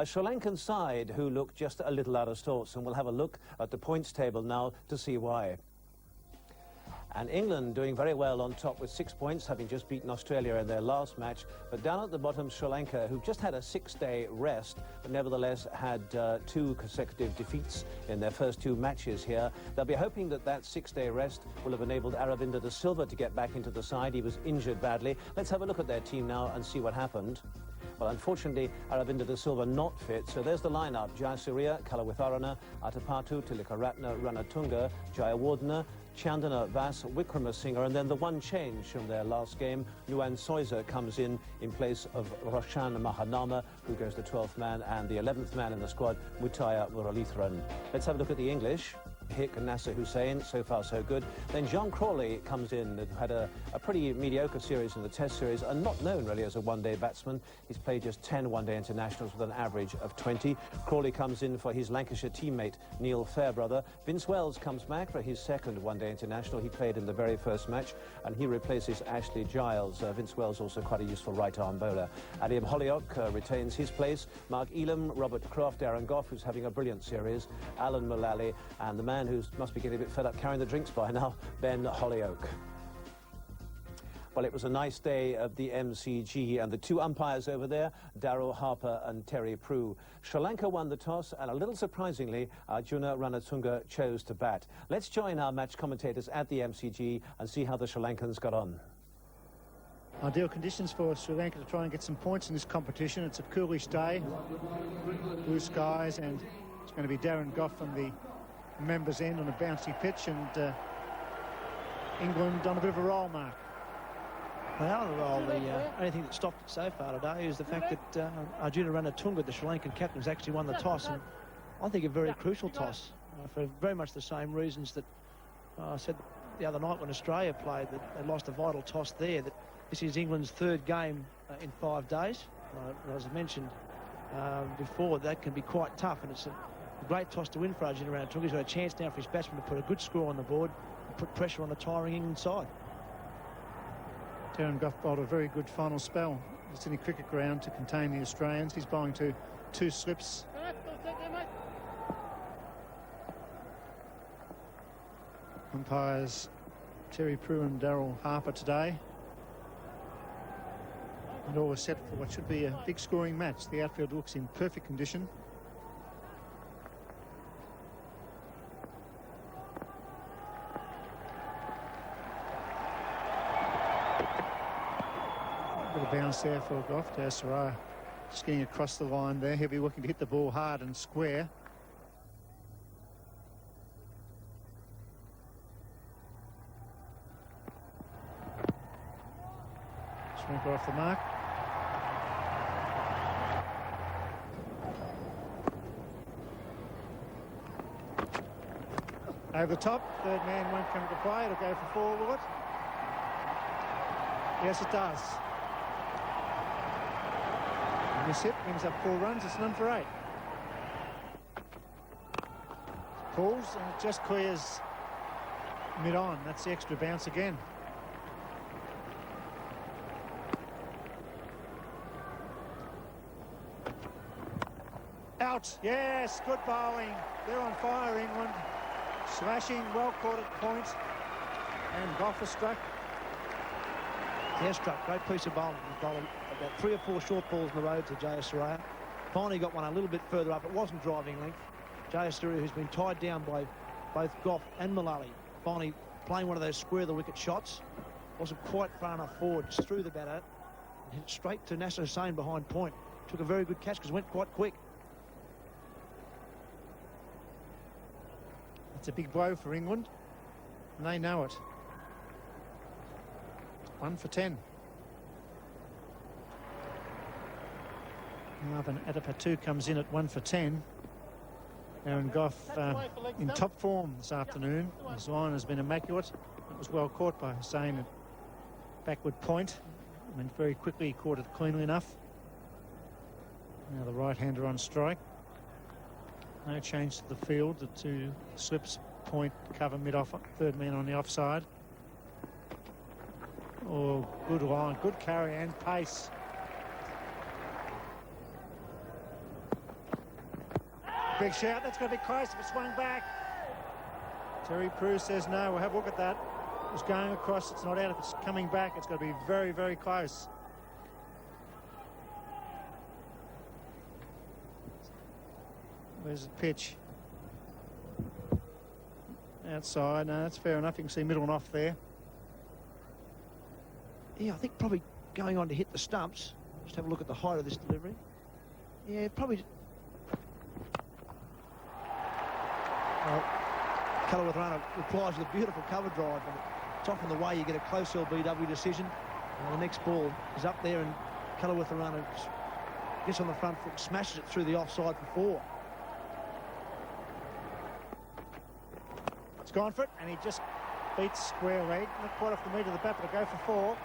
A Sri Lankan side who look just a little out of sorts, and we'll have a look at the points table now to see why. And England doing very well on top with 6 points, having just beaten Australia in their last match. But down at the bottom, Sri Lanka, who've just had a 6-day rest, but nevertheless had 2 consecutive defeats in their first 2 matches here. They'll be hoping that that 6-day rest will have enabled Aravinda de Silva to get back into the side. He was injured badly. Let's have a look at their team now and see what happened. Well, unfortunately, Aravinda de Silva not fit, so there's the lineup. Jayasuriya, Kalawitharana, Atapattu, Tilakaratne, Ranatunga, Jayawardene, Chandana Vas, Wickramasinghe, and then the one change from their last game, Nuwan Soiza comes in place of Roshan Mahanama, who goes the 12th man, and the 11th man in the squad, Mutaya Muralitharan. Let's have a look at the English. Hick and Nasser Hussain, so far so good. Then John Crawley comes in, and had a pretty mediocre series in the Test series, and not known really as a one-day batsman. He's played just 10 one-day internationals with an average of 20. Crawley comes in for his Lancashire teammate, Neil Fairbrother. Vince Wells comes back for his second one-day international. He played in the very first match, and he replaces Ashley Giles. Vince Wells also quite a useful right-arm bowler. Liam Hollyoak retains his place. Mark Elam, Robert Croft, Darren Gough, who's having a brilliant series, Alan Mullally, and the man who must be getting a bit fed up carrying the drinks by now, Ben Hollyoak. Well, it was a nice day of the MCG, and the 2 umpires over there, Darryl Harper and Terry Prue. Sri Lanka won the toss, and a little surprisingly, Arjuna Ranatunga chose to bat. Let's join our match commentators at the MCG and see how the Sri Lankans got on. Ideal conditions for Sri Lanka to try and get some points in this competition. It's a coolish day, blue skies, and it's going to be Darren Gough from the members' end on a bouncy pitch, and England on a bit of a roll, Mark. They are on a roll. The only thing that stopped it so far today is the fact that Arjuna Ranatunga, the Sri Lankan captain, has actually won the toss, and I think a very crucial toss for very much the same reasons that I said the other night when Australia played, that they lost a vital toss there, that this is England's 3rd game in 5 days. As I mentioned before, that can be quite tough, and it's a great toss to win for Arjuna Ranatunga. He's got a chance now for his batsman to put a good score on the board and put pressure on the tiring England side. Darren Gough bowled a very good final spell. The Sydney cricket ground to contain the Australians. He's bowling to 2 slips. Umpires Terry Prue and Darryl Harper today. And all is set for what should be a big scoring match. The outfield looks in perfect condition. Bounce there for Gough. Jayasuriya just getting across the line there. He'll be looking to hit the ball hard and square. Shrinker off the mark. Over the top, 3rd man won't come to play. It'll go for 4, will it? Yes, it does. This hit brings up 4 runs. It's none for 8. Pulls, and it just clears mid-on. That's the extra bounce again. Out. Yes, good bowling. They're on fire, England. Slashing, well caught at point. And Gough has struck. Yeah, struck. Great piece of bowling. About 3 or 4 short balls in the road to Jayasuriya. Finally got one a little bit further up. It wasn't driving length. Jayasuriya, who's been tied down by both Gough and Mullally, finally playing one of those square the wicket shots. Wasn't quite far enough forward. Just threw the bat out and hit straight to Nasser Hussain behind point. Took a very good catch because it went quite quick. It's a big blow for England, and they know it. 1 for 10. Marvin Atapattu comes in at 1 for 10. Darren Gough in top form this afternoon. His line has been immaculate. It was well caught by Hussain at backward point. Went very quickly, caught it cleanly enough. Now the right-hander on strike. No change to the field. The 2 slips, point, cover, mid-off, 3rd man on the offside. Oh, good line, good carry and pace. big shout. That's going to be close if it swung back. Terry Prue says no. We'll have a look at that. It's going across. It's not out. If it's coming back, it's going to be very, very close. Where's the pitch? Outside. No, that's fair enough. You can see middle and off there. Yeah, I think probably going on to hit the stumps. Just have a look at the height of this delivery. Yeah, probably. Well, Callaway replies with a beautiful cover drive, and it's often the way you get a close LBW decision. The next ball is up there, and Callaway gets on the front foot, smashes it through the offside for 4. It's gone for it, and he just beats square leg. Not quite off the meat of the bat, but a go for 4.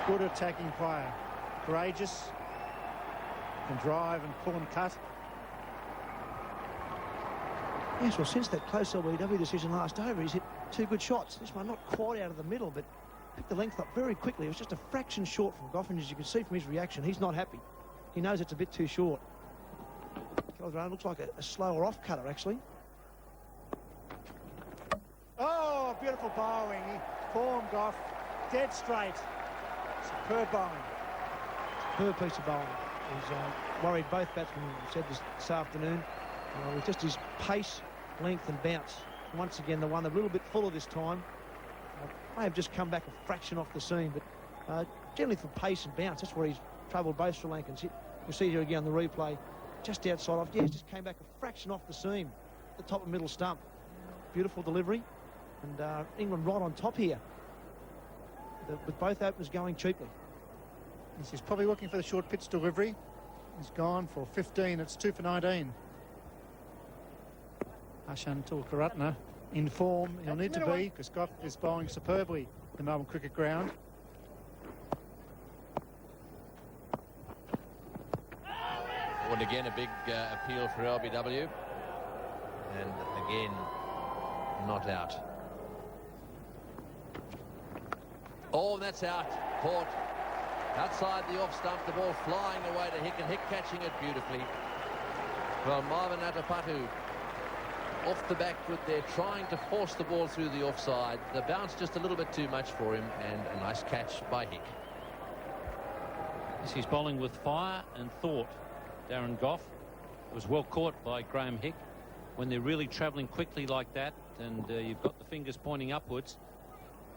Good attacking player. Courageous. Can drive and pull and cut. Yes, well, since that close LBW decision last over, he's hit 2 good shots. This one not quite out of the middle, but picked the length up very quickly. It was just a fraction short from Goff, and as you can see from his reaction, he's not happy. He knows it's a bit too short. Calderon looks like a slower off-cutter, actually. Oh, beautiful bowling. Form Goff, dead straight. Superb bowling. Superb piece of bowling. He's worried both batsmen, said this afternoon, with just his pace, length and bounce. And once again, the one a little bit fuller this time. May have just come back a fraction off the seam, but generally for pace and bounce, that's where he's troubled both Sri Lankans. You see here again on the replay, just outside off. Yes, just came back a fraction off the seam, the top and middle stump. Beautiful delivery, and England right on top here, with both openers going cheaply. He's probably looking for the short pitch delivery. He's gone for 15. It's 2 for 19. Ashan Tulkaratne in form. He'll need to be, because Goff is bowling superbly at the Melbourne Cricket Ground. And again, a big appeal for LBW. And again, not out. Oh, that's out. Caught. Outside the off stump, the ball flying away to Hick, and Hick catching it beautifully. Well, Marvin Atapatu off the back foot there, trying to force the ball through the offside. The bounce just a little bit too much for him, and a nice catch by Hick. He's bowling with fire and thought. Darren Goff was well caught by Graham Hick. When they're really travelling quickly like that, and you've got the fingers pointing upwards,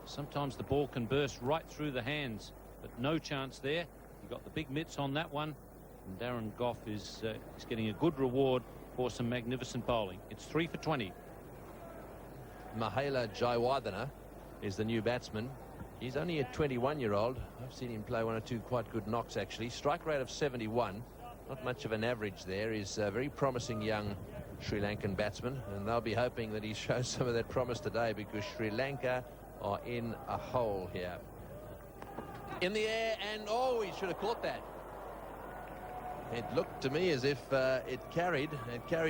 sometimes the ball can burst right through the hands, but no chance there. You've got the big mitts on that one, and Darren Goff is getting a good reward for some magnificent bowling. It's 3 for 20. Mahela Jayawardena is the new batsman. He's only a 21-year-old. I've seen him play 1 or 2 quite good knocks, actually. Strike rate of 71. Not much of an average there. He's a very promising young Sri Lankan batsman, and they'll be hoping that he shows some of that promise today, because Sri Lanka are in a hole here. In the air, and oh, he should have caught that. It looked to me as if it carried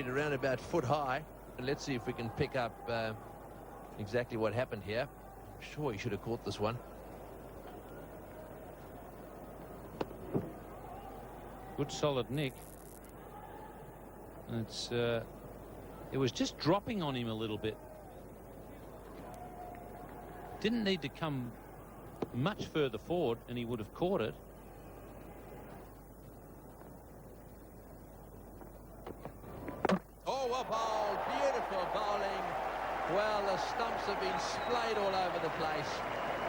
around about foot high. And let's see if we can pick up exactly what happened here. Sure, he should have caught this one. Good solid nick. It was just dropping on him a little bit. Didn't need to come much further forward, and he would have caught it. Oh, well bowled. Beautiful bowling. Well, the stumps have been splayed all over the place.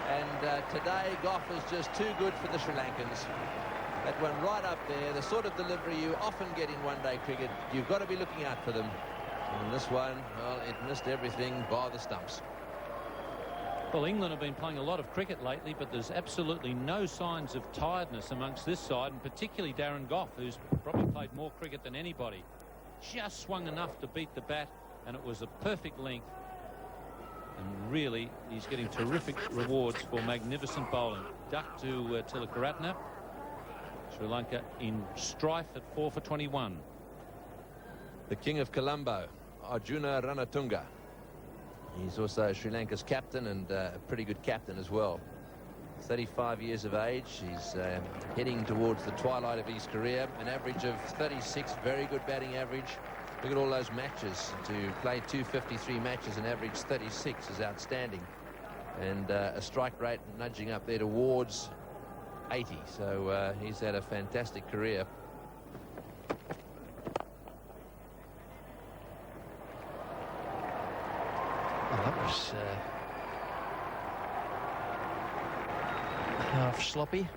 And today, Goff is just too good for the Sri Lankans. That one right up there, the sort of delivery you often get in one-day cricket. You've got to be looking out for them. And this one, well, it missed everything bar the stumps. Well, England have been playing a lot of cricket lately, but there's absolutely no signs of tiredness amongst this side, and particularly Darren Goff, who's probably played more cricket than anybody. Just swung enough to beat the bat, and it was a perfect length. And really, he's getting terrific rewards for magnificent bowling. Duck to Tilakaratne. Sri Lanka in strife at 4 for 21. The King of Colombo, Arjuna Ranatunga. He's also Sri Lanka's captain, and a pretty good captain as well. 35 years of age. He's heading towards the twilight of his career. An average of 36, very good batting average. Look at all those matches. To play 253 matches and average 36 is outstanding. And a strike rate nudging up there towards 80. So he's had a fantastic career. Well, that was half sloppy.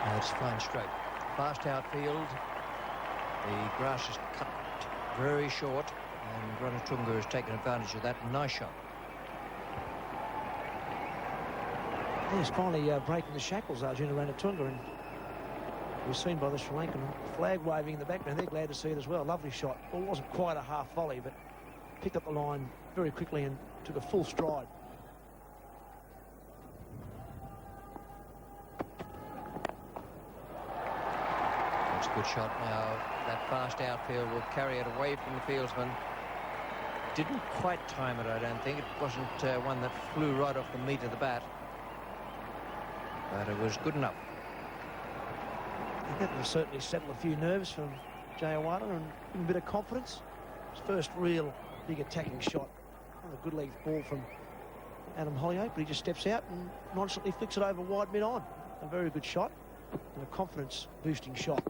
That's fine straight. Fast outfield. The grass is cut very short, and Ranatunga has taken advantage of that. Nice shot. He's finally breaking the shackles, Arjuna Ranatunga, and was seen by the Sri Lankan flag waving in the background. They're glad to see it as well. Lovely shot. Well, it wasn't quite a half volley, but picked up the line very quickly and took a full stride. That's a good shot now. That fast outfield will carry it away from the fieldsman. Didn't quite time it, I don't think. It wasn't one that flew right off the meat of the bat. But it was good enough. That will certainly settle a few nerves from Jayawala and give him a bit of confidence. His first real big attacking shot. Not a good length ball from Adam Holyoake, but he just steps out and nonchalantly flicks it over wide mid-on. A very good shot and a confidence-boosting shot.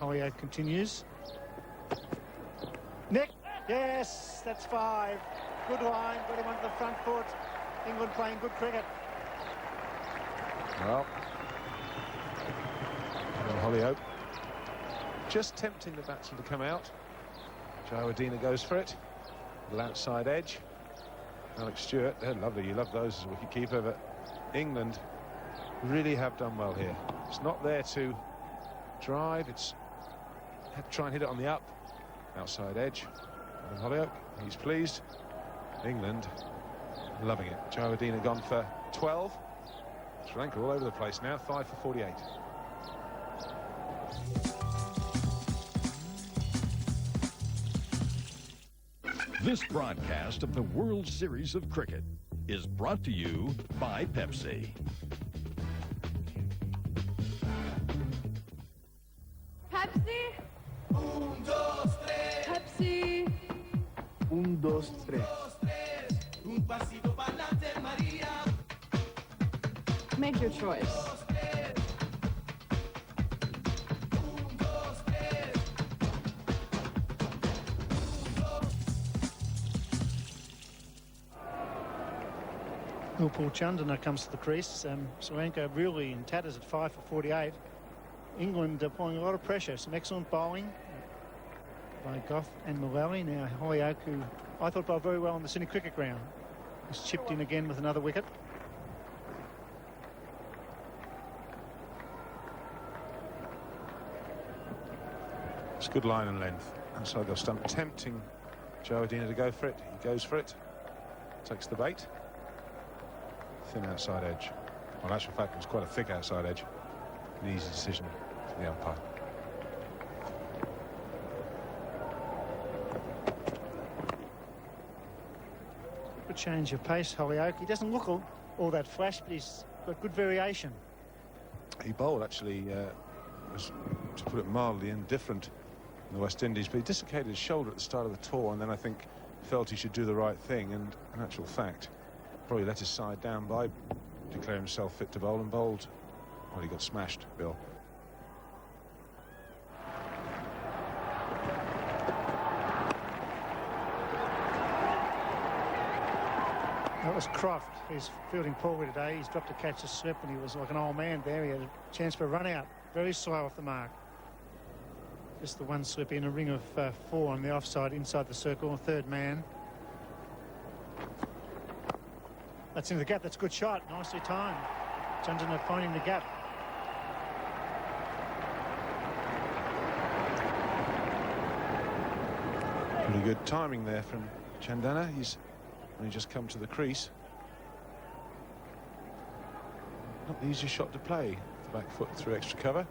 Holyoake continues. Nick, yes, that's 5. Good line, got him onto the front foot. England playing good cricket. Well, Holyoake just tempting the batsman to come out. Jayawardena goes for it. Little outside edge. Alex Stewart, they're lovely. You love those as a wicketkeeper, but England really have done well here. It's not there to drive. It's had to try and hit it on the up. Outside edge. And Holyoake, he's pleased. England loving it. Jayawardena gone for 12. Sri Lanka all over the place now, 5 for 48. This broadcast of the World Series of Cricket is brought to you by Pepsi. Pepsi. Un, dos, tres. Pepsi. Un, dos, tres. Make your choice. Paul Chandana comes to the crease. Sri Lanka really in tatters at 5 for 48. England applying a lot of pressure. Some excellent bowling by Goff and Mullally. Now Holyoake, who I thought bowled very well on the Sydney Cricket Ground, has chipped in again with another wicket. It's good line and length. Outside the stump, tempting Jayawardena to go for it. He goes for it. Takes the bait. Thin outside edge. Well, in actual fact, it was quite a thick outside edge. An easy decision for the umpire. Good change of pace, Holyoake. He doesn't look all that flash, but he's got good variation. He bowled actually was, to put it mildly, indifferent in the West Indies, but he dislocated his shoulder at the start of the tour, and then I think felt he should do the right thing, and in actual fact probably let his side down by declaring himself fit to bowl, and bowled. Well, he got smashed, Bill. That was Croft. He's fielding poorly today. He's dropped a catch a slip, and he was like an old man there. He had a chance for a run out. Very slow off the mark. Just the one slip in, a ring of 4 on the offside inside the circle, a third man. That's into the gap. That's a good shot. Nicely timed. Chandana finding the gap. Pretty good timing there from Chandana. He's only just come to the crease. Not the easiest shot to play. The back foot through extra cover.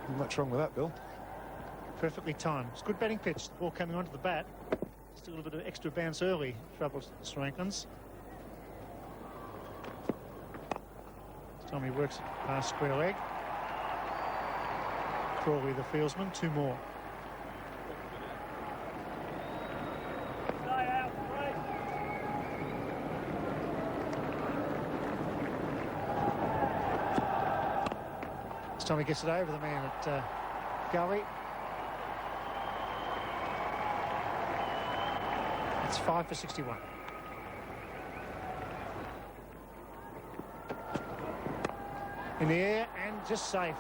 Not much wrong with that, Bill. Perfectly timed. It's a good batting pitch. The ball coming onto the bat. Still a little bit of extra bounce early. Troubles the Sri Lankans. This time he works it past square leg. Crawley, the fieldsman. 2 more. This time he gets it over the man at Gully. It's 5 for 61. In the air and just safe.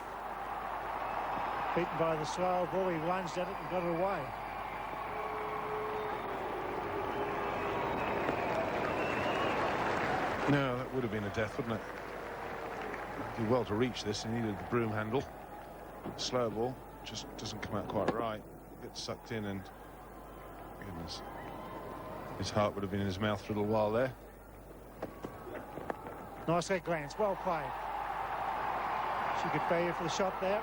Beaten by the slow ball, he lunged at it and got it away. No, that would have been a death, wouldn't it? Did well to reach this. He needed the broom handle. Slow ball just doesn't come out quite right. Gets sucked in, and goodness, his heart would have been in his mouth for a little while there. Nice leg glance, well played. She could pay you for the shot there.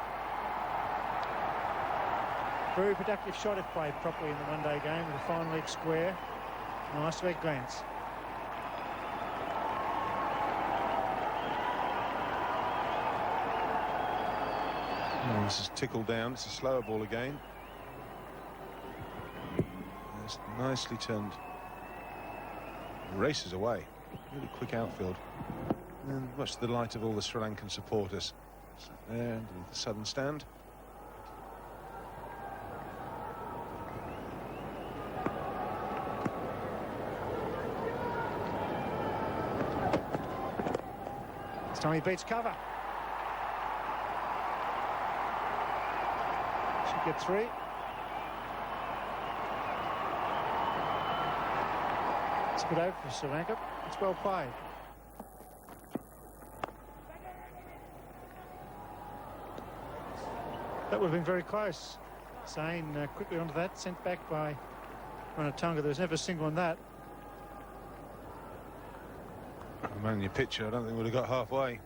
Very productive shot if played properly in the one-day game with a fine leg square. Nice leg glance. Oh, this is tickled down. It's a slower ball again. It's nicely turned. Races away. Really quick outfield. And much to the delight of all the Sri Lankan supporters. Sat there underneath the southern stand. This time he beats cover. Should get 3. It's good over for Sri Lanka. It's well played. That would have been very close. Sane quickly onto that, sent back by Ranatunga. There was never a single on that. The man in your picture, I don't think would have got halfway.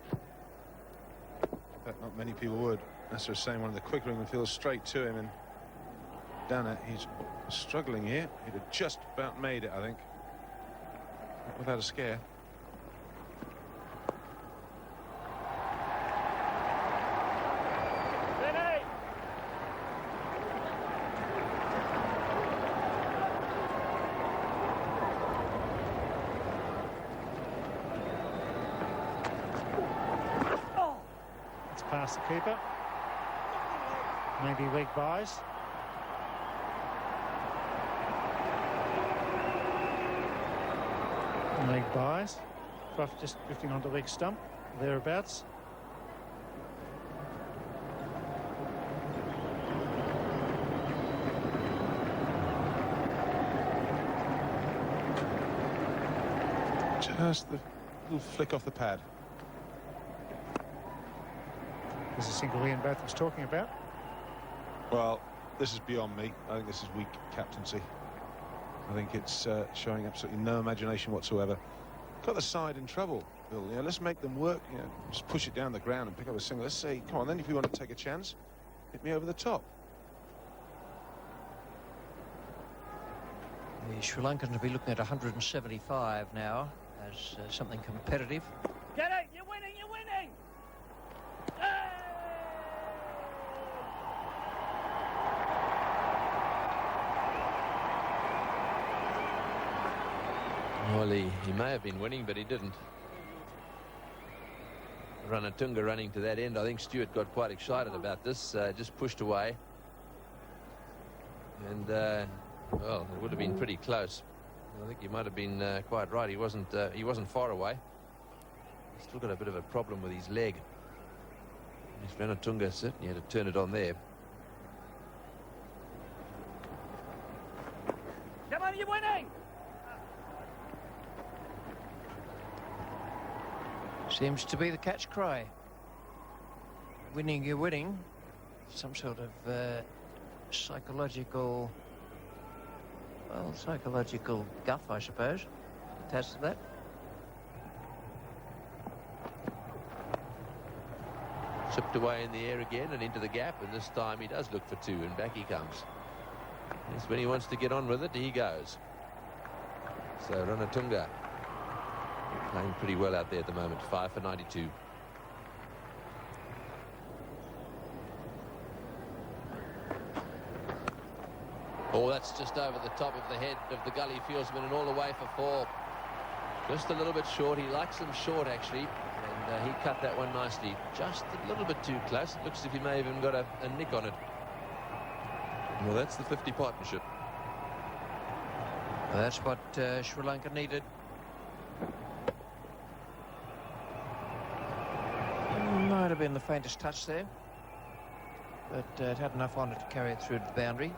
In fact, not many people would. That's what saying, one of the quicker in the field straight to him and down it. He's struggling here. He'd have just about made it, I think. Not without a scare. Past the keeper. Maybe leg buys. Leg buys. Fluff just drifting onto leg stump. Thereabouts. Just the little flick off the pad. There's a single Ian Both was talking about. Well, this is beyond me. I think this is weak captaincy. I think it's showing absolutely no imagination whatsoever. Got the side in trouble, Bill. You know, let's make them work. You know, just push it down the ground and pick up a single. Let's say, come on, then if you want to take a chance, hit me over the top. The Sri Lankans will be looking at 175 now as something competitive. Get it! You're winning! You're winning! Well, he may have been winning, but he didn't. Ranatunga running to that end. I think Stewart got quite excited about this. Just pushed away. And, well, it would have been pretty close. I think he might have been quite right. He wasn't far away. He's still got a bit of a problem with his leg. Ranatunga certainly had to turn it on there. Come on, you're winning! Seems to be the catch cry. Winning, you're winning. Some sort of psychological, well, psychological guff, I suppose, attached to that. Chipped away in the air again and into the gap, and this time he does look for two, and back he comes. Yes, when he wants to get on with it, he goes. So Ranatunga playing pretty well out there at the moment, 5 for 92. Oh, that's just over the top of the head of the gully fieldsman and all the way for 4. Just a little bit short. He likes them short, actually, and he cut that one nicely. Just a little bit too close. It looks as if he may have even got a nick on it. Well, that's the 50 partnership. That's what Sri Lanka needed. Might have been the faintest touch there, but it had enough on it to carry it through to the boundary.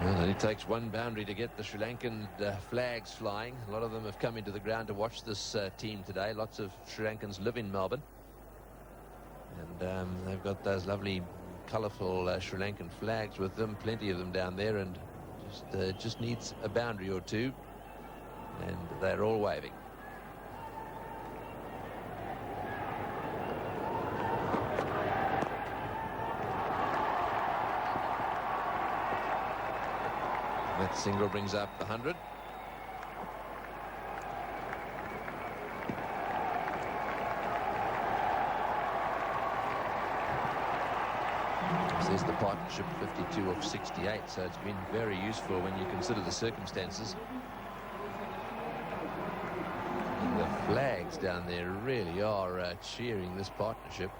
Well, it only takes one boundary to get the Sri Lankan flags flying. A lot of them have come into the ground to watch this team today. Lots of Sri Lankans live in Melbourne. And they've got those lovely, colourful Sri Lankan flags with them. Plenty of them down there, and just needs a boundary or two. And they're all waving. That single brings up the 100. Says the partnership 52 of 68, so it's been very useful when you consider the circumstances. And the flags down there really are cheering this partnership.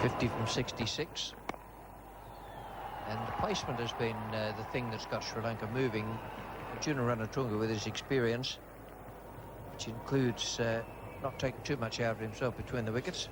50 from 66. And the placement has been the thing that's got Sri Lanka moving. Arjuna Ranatunga, with his experience, which includes not taking too much out of himself between the wickets.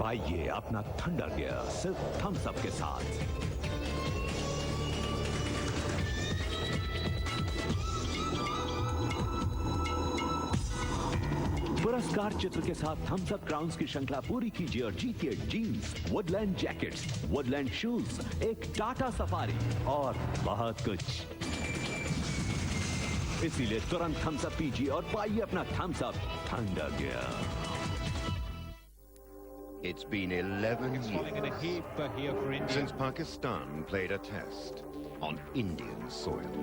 पाइए अपना thunder gear सिर्फ Thums up के साथ। पुरस्कार चित्र के साथ Thums up crowns की श्रृंखला पूरी कीजिए और जीतिए jeans, Woodland jackets, Woodland shoes, एक टाटा सफारी और बहुत कुछ। इसीलिए तुरंत थम्स अप पीजिए और पाइए अपना Thums Up thunder gear. It's been 11 years since Pakistan played a test on Indian soil.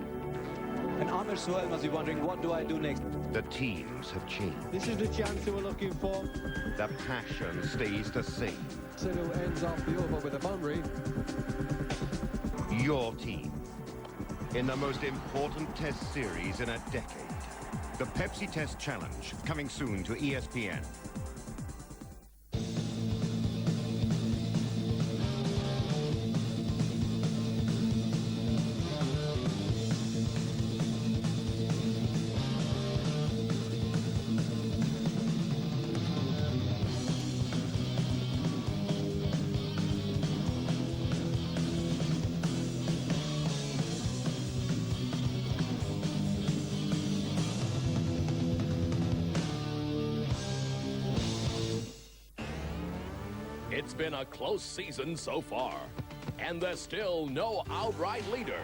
And on their soil must be wondering, what do I do next? The teams have changed. This is the chance they were looking for. The passion stays the same. Sidhu ends off the over with a boundary. Your team in the most important test series in a decade. The Pepsi Test Challenge, coming soon to ESPN. It's been a close season so far, and there's still no outright leader.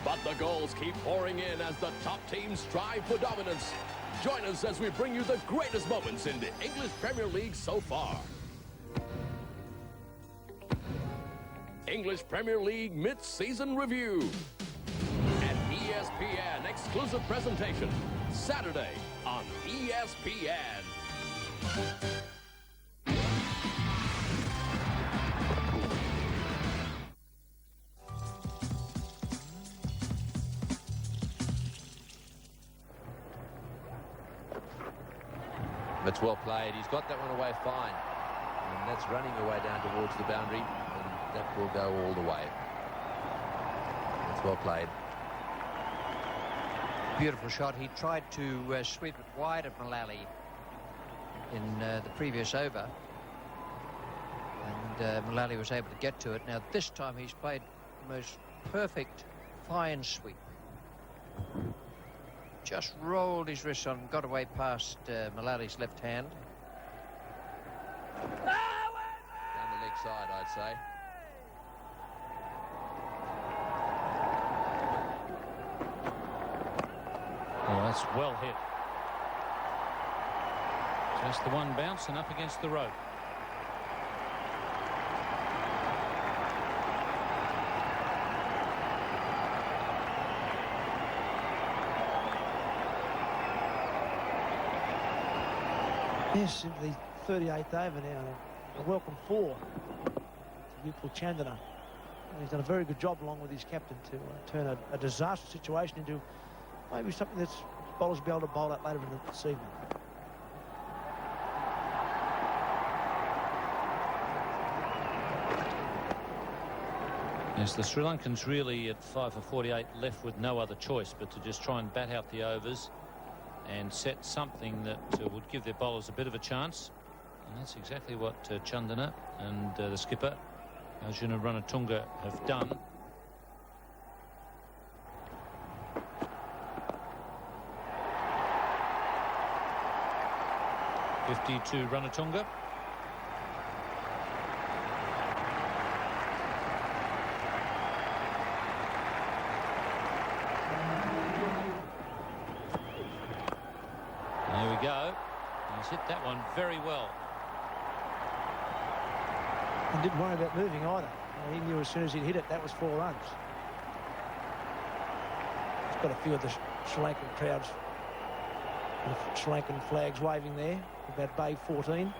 But the goals keep pouring in as the top teams strive for dominance. Join us as we bring you the greatest moments in the English Premier League so far. English Premier League mid-season review. An ESPN exclusive presentation, Saturday on ESPN. It's well played. He's got that one away fine. And that's running away down towards the boundary. And that will go all the way. It's well played. Beautiful shot. He tried to sweep it wide of Mullally in the previous over. Mullally was able to get to it. Now this time he's played the most perfect fine sweep. Just rolled his wrist on, got away past Mullally's left hand. Down the leg side, I'd say. Oh, that's well hit. Just the one bounce and up against the rope. Yes, into the 38th over now. A welcome 4 to Upal Chandana. He's done a very good job along with his captain to turn a disaster situation into maybe something that's bowlers will be able to bowl at later in this evening. Yes, the Sri Lankans really at 5 for 48 left with no other choice but to just try and bat out the overs and set something that would give their bowlers a bit of a chance. And that's exactly what Chandana and the skipper, Arjuna Ranatunga, have done. .52 Ranatunga. There we go. He's hit that one very well. And didn't worry about moving either. He knew as soon as he'd hit it, that was 4 runs. He's got a few of the Sri Lankan crowds, the Sri Lankan flags waving there about Bay 14.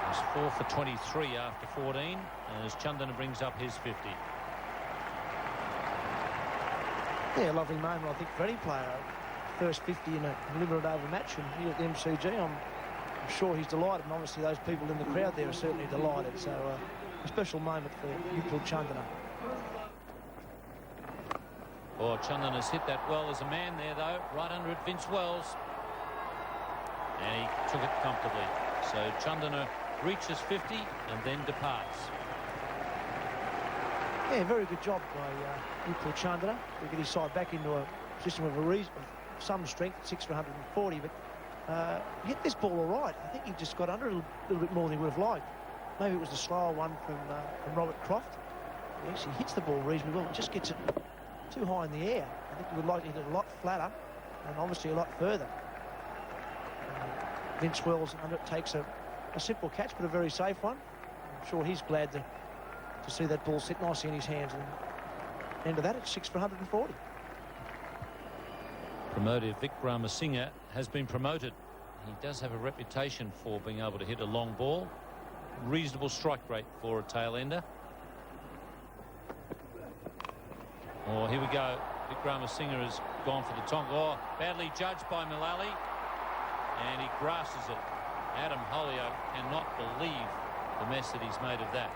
He's 4 for 23 after 14 as Chandana brings up his 50. Yeah, lovely moment, I think, for any player. First 50 in a limited over match, and here at the MCG, I'm sure he's delighted, and obviously those people in the crowd there are certainly delighted. So a special moment for Upal Chandana. Oh, Chandana's hit that well as a man there, though, right under it, Vince Wells. And he took it comfortably. So Chandana reaches 50 and then departs. Yeah, very good job by Upal Chandana to get his side back into a position of some strength, 6 for 140, but hit this ball all right. I think he just got under it a little bit more than he would have liked. Maybe it was the slower one from Robert Croft. He actually hits the ball reasonably well. It just gets it too high in the air. I think he would like to hit it a lot flatter and obviously a lot further. Vince Wells undertakes a simple catch, but a very safe one. I'm sure he's glad to see that ball sit nicely in his hands. And end of that, it's 6 for 140. Promoter Vikramasinghe has been promoted. He does have a reputation for being able to hit a long ball. Reasonable strike rate for a tail ender. Oh, here we go. Vikramasinghe has gone for the tonk. Oh, badly judged by Mullally. And he grasses it. Adam Holyoake cannot believe the mess that he's made of that.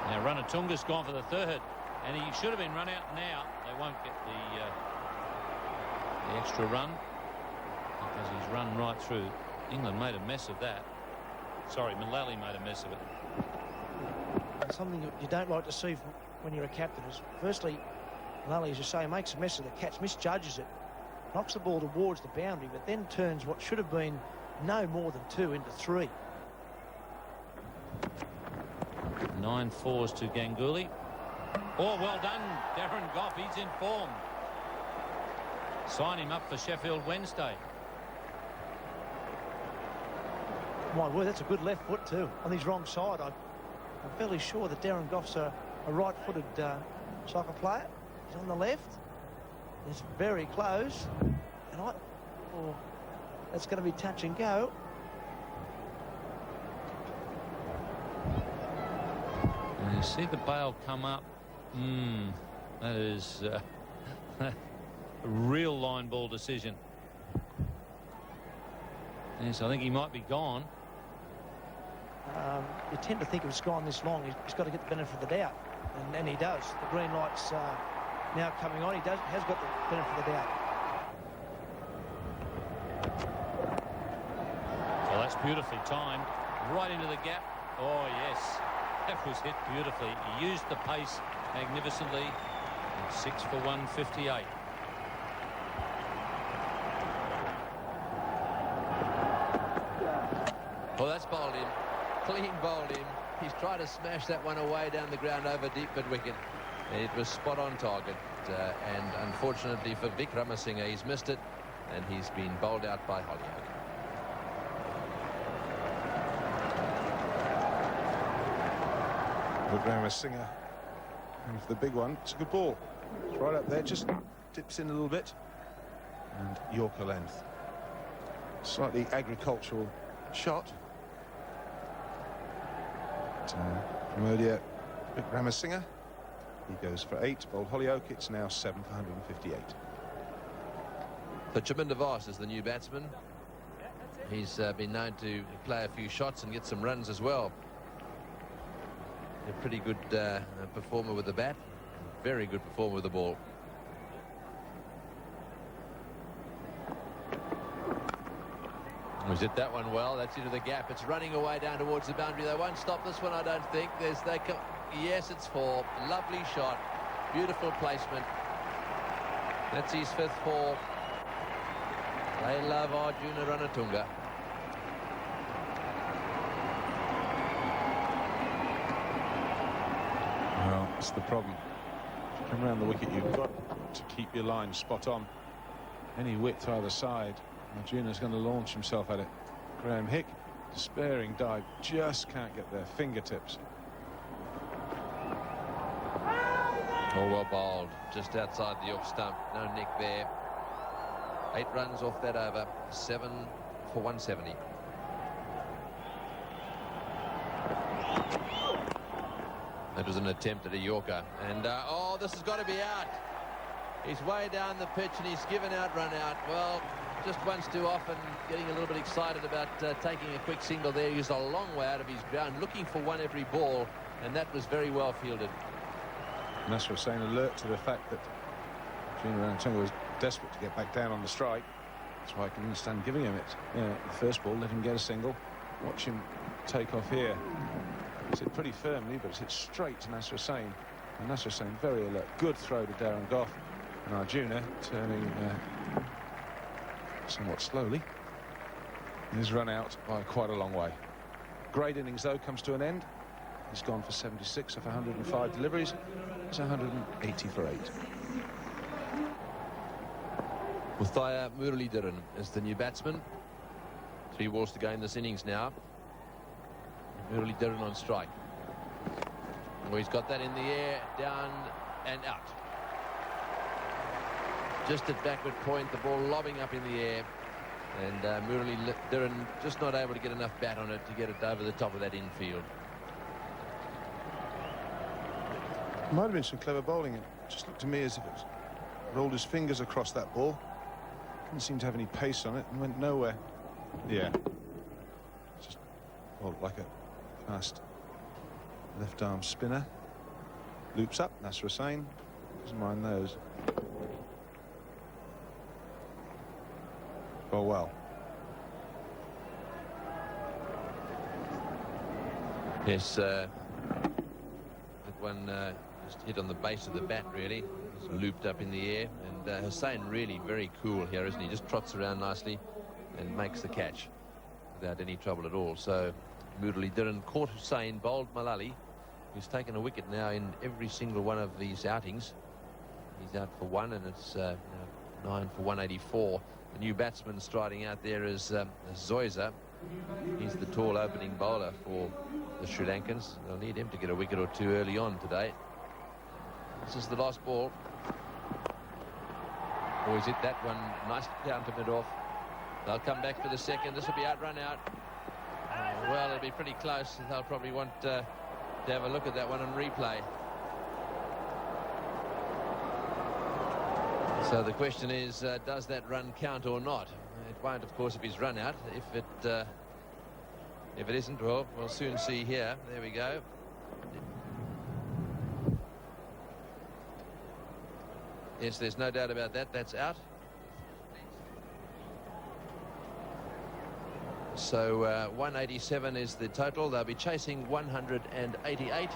Now Ranatunga's gone for the 3rd, and he should have been run out now. They won't get the extra run because he's run right through. England made a mess of that. Sorry, Mullally made a mess of it. Something you don't like to see when you're a captain is, firstly, Mullally, as you say, makes a mess of the catch, misjudges it, knocks the ball towards the boundary, but then turns what should have been no more than 2 into 3. 9 fours to Ganguly. Oh, well done, Darren Gough. He's in form. Sign him up for Sheffield Wednesday. My word, that's a good left foot too. On his wrong side, I'm fairly sure that Darren Gough's a right-footed soccer player. He's on the left. It's very close. And that's going to be touch and go. And you see the bail come up. That is a real line ball decision. Yes, I think he might be gone. You tend to think if it's gone this long, he's got to get the benefit of the doubt, and he does. The green light's now coming on. Has got the benefit of the doubt. That's beautifully timed. Right into the gap. Oh, yes. That was hit beautifully. He used the pace magnificently. And 6 for 158. Well, that's bowled him. Clean bowled him. He's tried to smash that one away down the ground over deep mid wicket. It was spot on target. And unfortunately for Vic Ramasinghe, he's missed it. And he's been bowled out by Holyoke. Vic Ramasinghe, and for the big one, it's a good ball. It's right up there, just dips in a little bit. And Yorker length. Slightly agricultural shot. Promodia Vic Ramasinghe. He goes for 8. Bowled Holyoke. It's now 7 for 158. So Chaminda Vaas is the new batsman. He's been known to play a few shots and get some runs as well. A pretty good performer with the bat. Very good performer with the ball. He's hit that one well. That's into the gap. It's running away down towards the boundary. They won't stop this one, I don't think. Yes, it's 4. Lovely shot. Beautiful placement. That's his 5th 4. They love Arjuna Ranatunga. Well, that's the problem. If you come around the wicket, you've got to keep your line spot on. Any width either side, Arjuna's going to launch himself at it. Graham Hick, despairing dive, just can't get their fingertips. Oh, well bowled. Just outside the off stump. No nick there. 8 runs off that over. 7 for 170. That was an attempt at a Yorker. And, oh, this has got to be out. He's way down the pitch and he's given out, run out. Well, just once too often getting a little bit excited about taking a quick single there. He's a long way out of his ground, looking for one every ball, and that was very well fielded. And that's what I'm saying, alert to the fact that Arjuna Ranatunga was desperate to get back down on the strike. That's why I can understand giving him it. Yeah, the first ball, let him get a single. Watch him take off here. It's hit pretty firmly, but it's hit straight to Nasser Hussain. And Nasser Hussain very alert. Good throw to Darren Goff. And Arjuna turning somewhat slowly. He's run out by quite a long way. Great innings, though, comes to an end. He's gone for 76 of 105 deliveries. It's 180 for 8. Uthaya Muralidharan is the new batsman. 3 balls to go in this innings now. Muralidharan on strike. Well, he's got that in the air, down and out. Just at backward point, the ball lobbing up in the air. And Muralidharan just not able to get enough bat on it to get it over the top of that infield. Might have been some clever bowling. It just looked to me as if it rolled his fingers across that ball. Didn't seem to have any pace on it and went nowhere. Yeah. Just like a fast left arm spinner. Loops up. Nasser Hussain doesn't mind those. Oh well. Yes, that one just hit on the base of the bat, really. Just looped up in the air. And Hussain really very cool here, isn't he? Just trots around nicely and makes the catch without any trouble at all. So Muralidharan caught Hussain, bowled Malali, who's taken a wicket now in every single one of these outings. He's out for 1, and it's 9 for 184. The new batsman striding out there is Zoysa. He's the tall opening bowler for the Sri Lankans. They'll need him to get a wicket or 2 early on today. This is the last ball. Oh, he's hit that one nicely down to mid-off. They'll come back for the second. This will be out, run out. Well, it'll be pretty close. They'll probably want to have a look at that one on replay. So the question is, does that run count or not? It won't, of course, if he's run out. If it isn't, well, we'll soon see here. There we go. Yes, there's no doubt about that. That's out. So 187 is the total. They'll be chasing 188.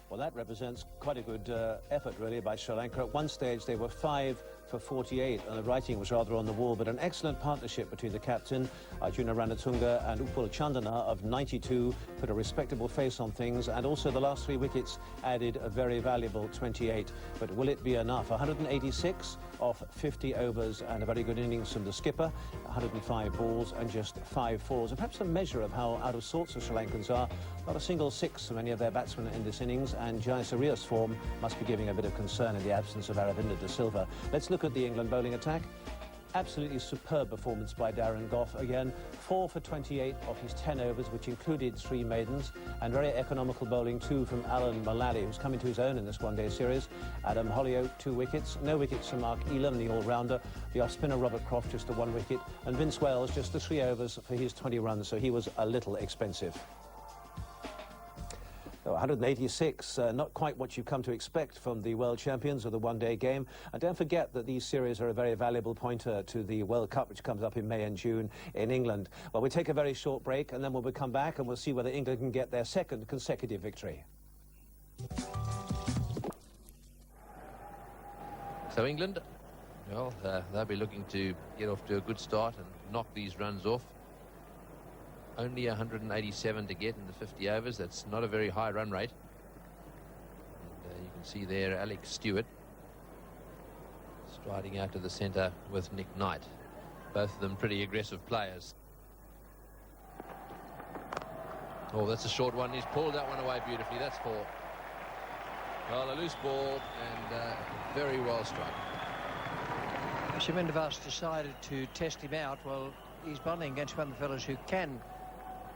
Well, that represents quite a good effort, really, by Sri Lanka. At one stage, they were 5 for 48, and the writing was rather on the wall, but an excellent partnership between the captain, Arjuna Ranatunga, and Upul Chandana of 92 put a respectable face on things, and also the last 3 wickets added a very valuable 28. But will it be enough? 186 off 50 overs, and a very good innings from the skipper, 105 balls and just 5 fours. And perhaps a measure of how out of sorts the Sri Lankans are. Not a single six from any of their batsmen in this innings, and Jayasuriya's form must be giving a bit of concern in the absence of Aravinda de Silva. Let's look at the England bowling attack. Absolutely superb performance by Darren Gough. Again, 4 for 28 of his 10 overs, which included 3 maidens, and very economical bowling too from Alan Mullally, who's coming to his own in this one-day series. Adam Holyoake, 2 wickets. No wickets from Mark Elam, the all-rounder. The off-spinner Robert Croft, just the 1 wicket. And Vince Wells, just the 3 overs for his 20 runs, so he was a little expensive. 186, not quite what you've come to expect from the world champions of the one-day game. And don't forget that these series are a very valuable pointer to the World Cup, which comes up in May and June in England. Well, we'll take a very short break, and then we'll come back and we'll see whether England can get their 2nd consecutive victory. So England, well, they'll be looking to get off to a good start and knock these runs off. Only 187 to get in the 50 overs. That's not a very high run rate. And you can see there Alex Stewart striding out to the centre with Nick Knight. Both of them pretty aggressive players. Oh, that's a short one. He's pulled that one away beautifully. That's 4. Well, a loose ball and very well struck. Shemendavas decided to test him out. Well, he's bowling against one of the fellows who can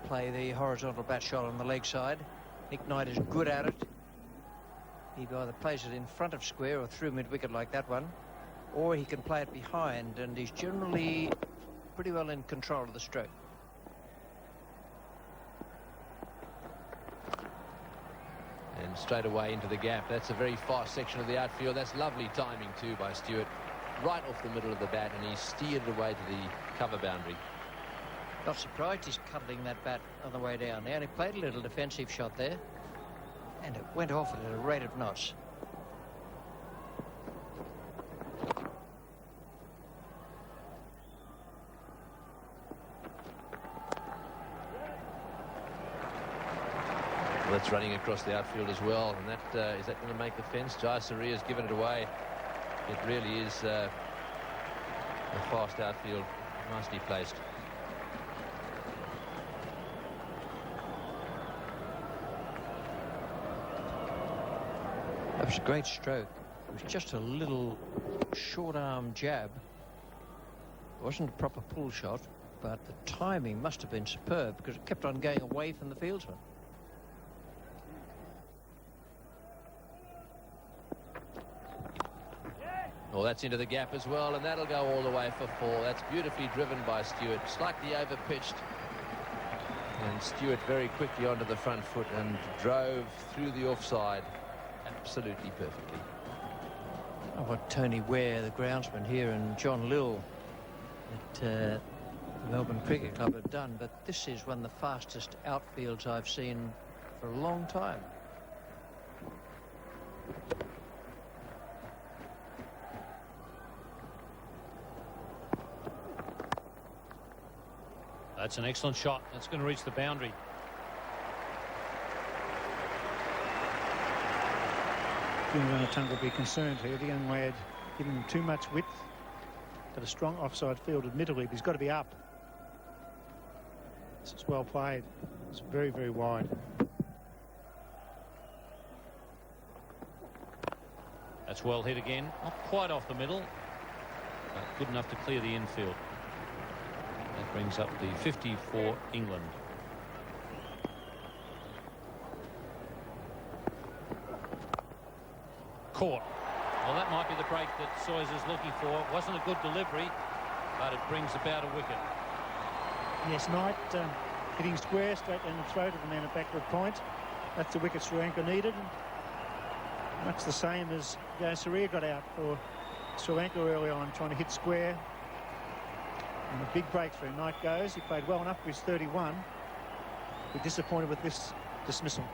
play the horizontal bat shot on the leg side. Nick Knight is good at it. He either plays it in front of square or through mid-wicket like that one, or he can play it behind, and he's generally pretty well in control of the stroke. And straight away into the gap. That's a very fast section of the outfield. That's lovely timing too by Stewart. Right off the middle of the bat, and he steered it away to the cover boundary. Not surprised he's cuddling that bat on the way down. He only played a little defensive shot there, and it went off at a rate of knots. Well, that's running across the outfield as well, and that is that going to make the fence? Jayasuriya's given it away. It really is a fast outfield, nicely placed. That was a great stroke. It was just a little short arm jab. It wasn't a proper pull shot, but the timing must have been superb because it kept on going away from the fieldsman. Well, that's into the gap as well, and that'll go all the way for 4. That's beautifully driven by Stewart. Slightly over-pitched. And Stewart very quickly onto the front foot and drove through the offside absolutely perfectly. Oh, what Tony Ware, the groundsman here, and John Lill at the Melbourne Cricket Club have done, but this is one of the fastest outfields I've seen for a long time. That's an excellent shot. That's going to reach the boundary. Ranatunga will be concerned here. The young lad giving him too much width. Got a strong offside field, admittedly, but he's got to be up. This is well played. It's very, very wide. That's well hit again. Not quite off the middle, but good enough to clear the infield. That brings up the 50 for England. Caught. Well, that might be the break that Sawyers is looking for. It wasn't a good delivery, but it brings about a wicket. Yes, Knight hitting square straight down the throat of the man at backward point. That's the wicket Sri Lanka needed. Much the same as Jayasuriya got out for Sri Lanka early on, trying to hit square. And a big breakthrough. Knight goes. He played well enough for his 31. We're disappointed with this dismissal.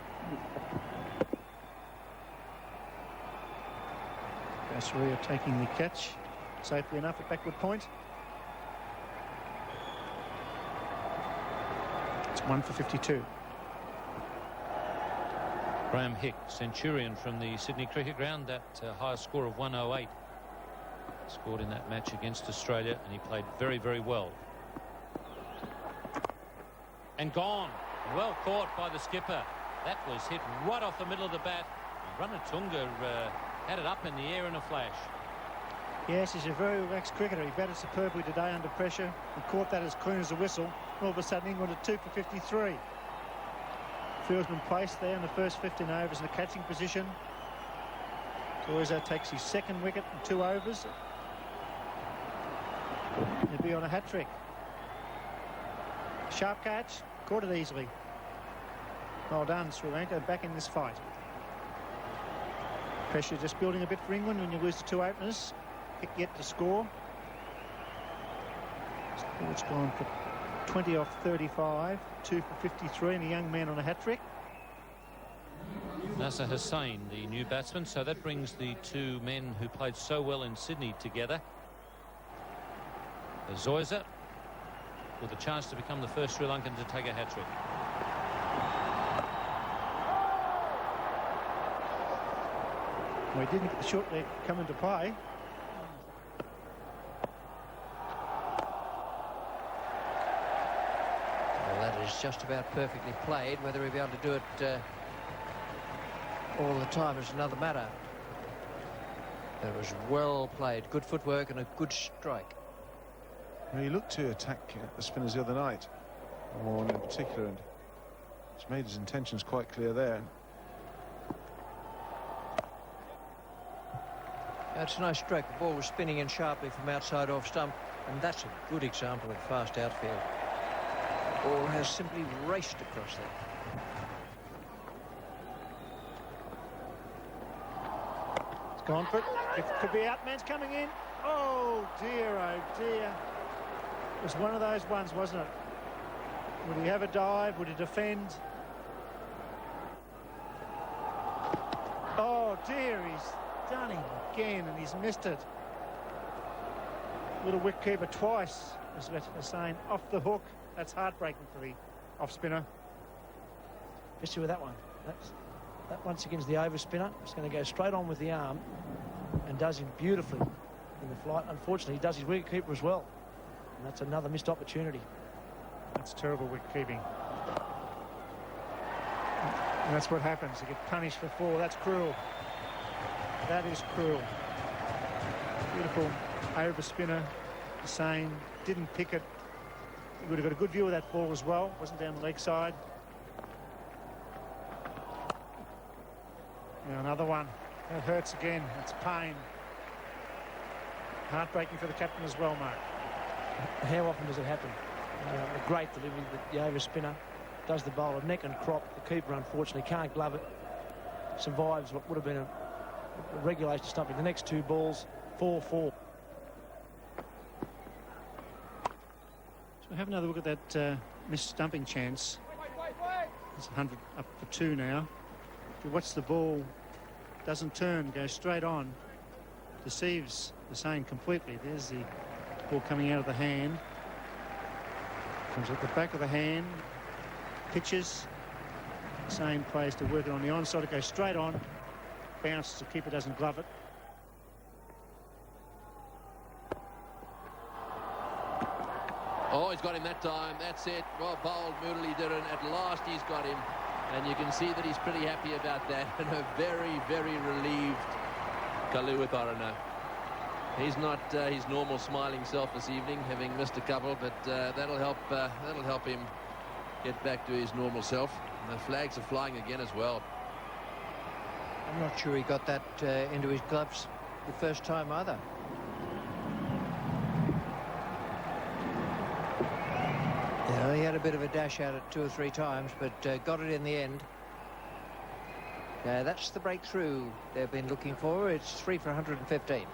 Gasseria taking the catch safely enough at backward point. It's 1 for 52. Graham Hick, Centurion from the Sydney Cricket Ground, that highest score of 108. Scored in that match against Australia, and he played very, very well. And gone. Well caught by the skipper. That was hit right off the middle of the bat. Ranatunga had it up in the air in a flash. Yes, he's a very relaxed cricketer. He batted superbly today under pressure. He caught that as clean as a whistle. All of a sudden, England are 2 for 53. Fieldsman placed there in the first 15 overs in the catching position. Toizo takes his second wicket in 2 overs. He'll be on a hat-trick. Sharp catch, caught it easily. Well done, Sri Lanka, back in this fight. Pressure just building a bit for England when you lose the 2 openers. Pick yet to score. It's gone for 20 off 35, 2 for 53, and a young man on a hat-trick. Nasser Hussain, the new batsman, so that brings the 2 men who played so well in Sydney together. Zoysa with a chance to become the first Sri Lankan to take a hat-trick. Well, he didn't get the short leg come into play. Well, that is just about perfectly played. Whether he'll be able to do it all the time is another matter. That was well played. Good footwork and a good strike. Well, he looked to attack the spinners the other night, one in particular, and he's made his intentions quite clear there. That's a nice stroke. The ball was spinning in sharply from outside off stump, and that's a good example of fast outfield. Ball has simply raced across there. It's gone for it. It could be out. Man's coming in. Oh dear, oh dear. It was one of those ones, wasn't it? Would he have a dive? Would he defend? Oh dear, he's done him again, and he's missed it. Little wicketkeeper twice, as we're saying, off the hook. That's heartbreaking for the off-spinner. Especially with that one. That once again's the over spinner. It's going to go straight on with the arm and does him beautifully in the flight. Unfortunately, he does his wicketkeeper as well. And that's another missed opportunity. That's terrible wicket-keeping. And that's what happens. You get punished for 4. That's cruel. That is cruel. Beautiful over spinner. Hussain didn't pick it. He would have got a good view of that ball as well. Wasn't down the leg side. Now another one. That hurts again. It's pain. Heartbreaking for the captain as well, Mark. How often does it happen? A great delivery. The over spinner does the bowler neck and crop. The keeper, unfortunately, can't glove it. Survives what would have been a regulation stumping. The next 2 balls, 4-4. So have another look at that missed stumping chance. It's 100 up for 2 now. If you watch the ball, doesn't turn, goes straight on, deceives Hussain completely. There's the ball coming out of the hand. Comes at the back of the hand, pitches. Hussain plays to work it on the onside. It goes straight on, bounces. The keeper doesn't glove it. Oh, he's got him that time. That's it. Well bowled, Moodley did it. At last he's got him. And you can see that he's pretty happy about that. And a very, very relieved Kaluwitharana. He's not his normal smiling self this evening, having missed a couple, but that'll help him get back to his normal self. And the flags are flying again as well. I'm not sure he got that into his gloves the first time either. Yeah, he had a bit of a dash at it 2 or 3 times, but got it in the end. That's the breakthrough they've been looking for. It's 3 for 115.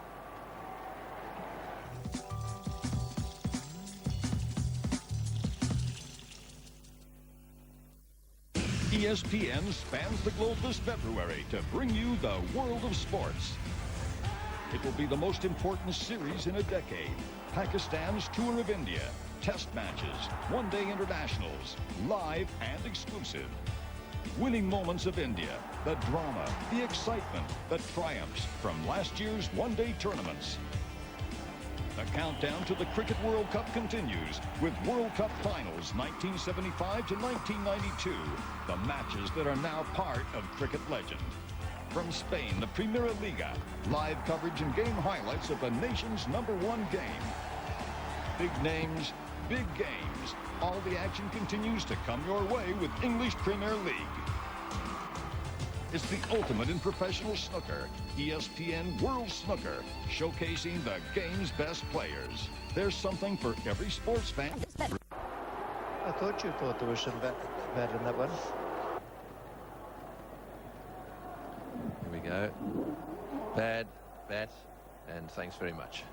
ESPN spans the globe this February to bring you the world of sports. It will be the most important series in a decade. Pakistan's Tour of India, test matches, one-day internationals, live and exclusive. Winning moments of India, the drama, the excitement, the triumphs from last year's one-day tournaments. The countdown to the Cricket World Cup continues with World Cup Finals 1975 to 1992, the matches that are now part of cricket legend. From Spain, the Primera Liga, live coverage and game highlights of the nation's #1 game. Big names, big games. All the action continues to come your way with English Premier League. It's the ultimate in professional snooker. ESPN World Snooker, showcasing the game's best players. There's something for every sports fan. I thought you thought there was some bad in that one. Here we go. Bad, bat, and thanks very much.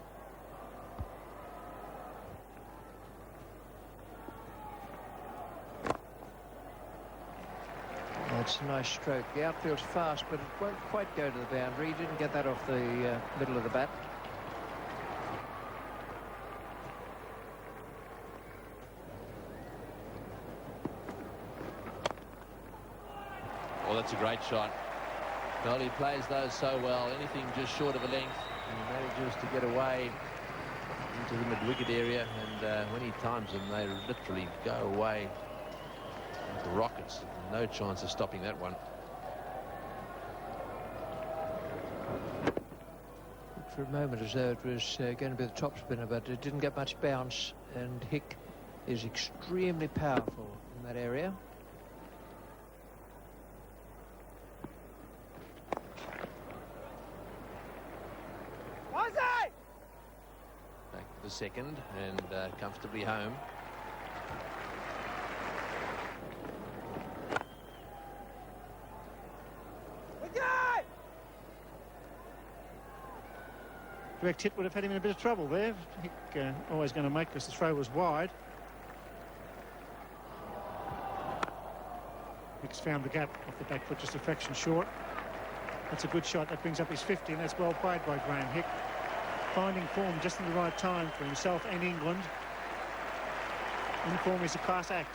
It's a nice stroke. The outfield's fast, but it won't quite go to the boundary. He didn't get that off the middle of the bat. Oh, that's a great shot. Well, he plays those so well. Anything just short of a length, he manages to get away into the mid-wicket area, and when he times them, they literally go away like rockets. No chance of stopping that one. For a moment as though it was going to be the top spinner, but it didn't get much bounce, and Hick is extremely powerful in that area. Back to the second, and comfortably home. Direct hit would have had him in a bit of trouble there. Hick always going to make because the throw was wide. Hick's found the gap off the back foot just a fraction short. That's a good shot. That brings up his 50, and that's well played by Graham Hick. Finding form just in the right time for himself and England. Inform is a class act.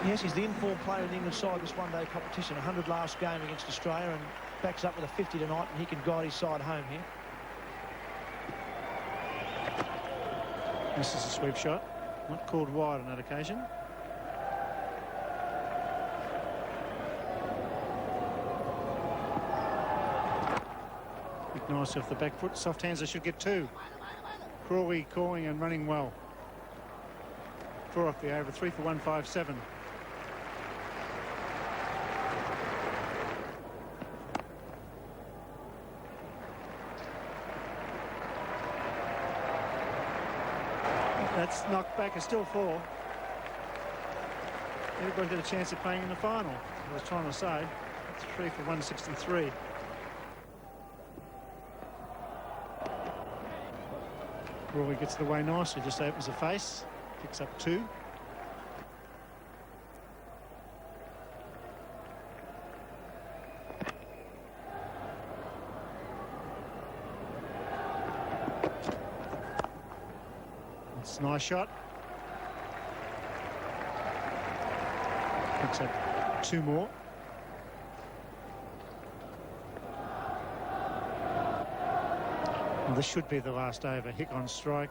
Yes, he's the informed player in the England side this one-day competition. 100 last game against Australia, and backs up with a 50 tonight, and he can guide his side home here. This is a sweep shot. Not called wide on that occasion. Big nice off the back foot. Soft hands, they should get 2. Crawley calling and running well. 4 off the over, 3 for 157. That's knocked back, it's still 4. Everybody got a chance of playing in the final. I was trying to say. It's 3 for 163. Rory gets the way nicely, just opens the face, picks up 2. It's a nice shot. Picks up 2 more. Well, this should be the last over. Hick on strike.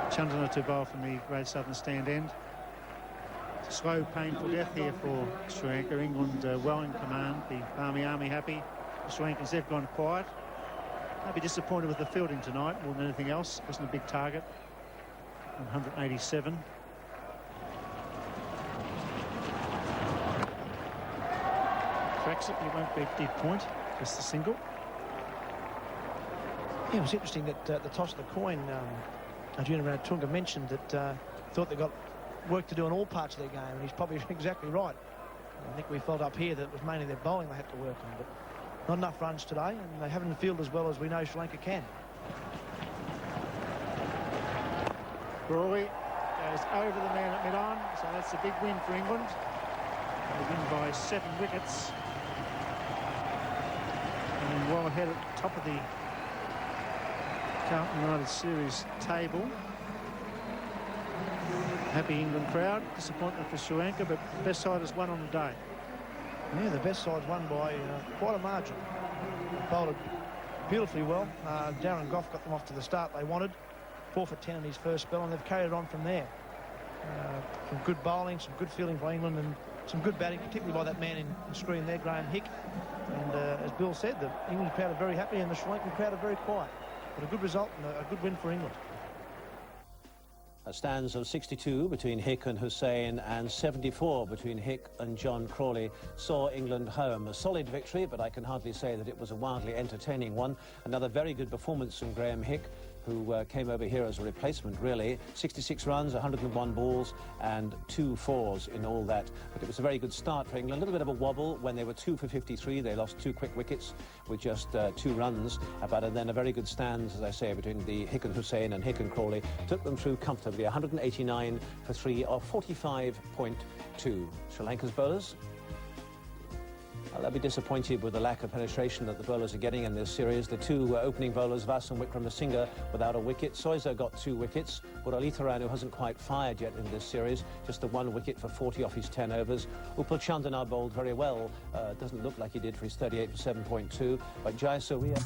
Chandana to bowl from the Great Southern Stand end. It's a slow, painful death here for Sri Lanka. England well in command. The Army happy. The Sri Lankans, they've gone quiet. I'll be disappointed with the fielding tonight more than anything else. Wasn't a big target. 187. Cracks it, but it won't be a deep point. Just the single. Yeah, it was interesting that the toss of the coin, Arjuna Ranatunga mentioned that thought they got work to do in all parts of their game, and he's probably exactly right. I think we felt up here that it was mainly their bowling they had to work on, but not enough runs today, and they haven't fielded as well as we know Sri Lanka can. Crawley goes over the man at mid-on, so that's a big win for England. They win by 7 wickets. And well ahead at the top of the Carlton United Series table. Happy England crowd. Disappointment for Sri Lanka, but the best side has won on the day. Yeah, the best side's won by quite a margin. Bowled beautifully well. Darren Goff got them off to the start they wanted. 4 for 10 in his first spell, and they've carried it on from there. Some good bowling, some good fielding for England, and some good batting, particularly by that man in screen there, Graham Hick. And as Bill said, the England crowd are very happy and the Sri Lankan crowd are very quiet. But a good result and a good win for England. A stands of 62 between Hick and Hussain and 74 between Hick and John Crawley saw England home. A solid victory, but I can hardly say that it was a wildly entertaining one. Another very good performance from Graham Hick, who came over here as a replacement, really. 66 runs, 101 balls, and 2 fours in all that. But it was a very good start for England. A little bit of a wobble when they were 2 for 53. They lost 2 quick wickets with just 2 runs. But then a very good stand, as I say, between the Hick and Hussain and Hick and Crawley. Took them through comfortably. 189 for 3 or 45.2. Sri Lanka's bowlers, well, they'll be disappointed with the lack of penetration that the bowlers are getting in this series. The 2 opening bowlers, Vas and Wickramasinghe, without a wicket. Soizer got 2 wickets. Muralitharan, who hasn't quite fired yet in this series, just the 1 wicket for 40 off his 10 overs. Upal Chandana bowled very well. Doesn't look like he did for his 38 for 7.2. But Jayasuriya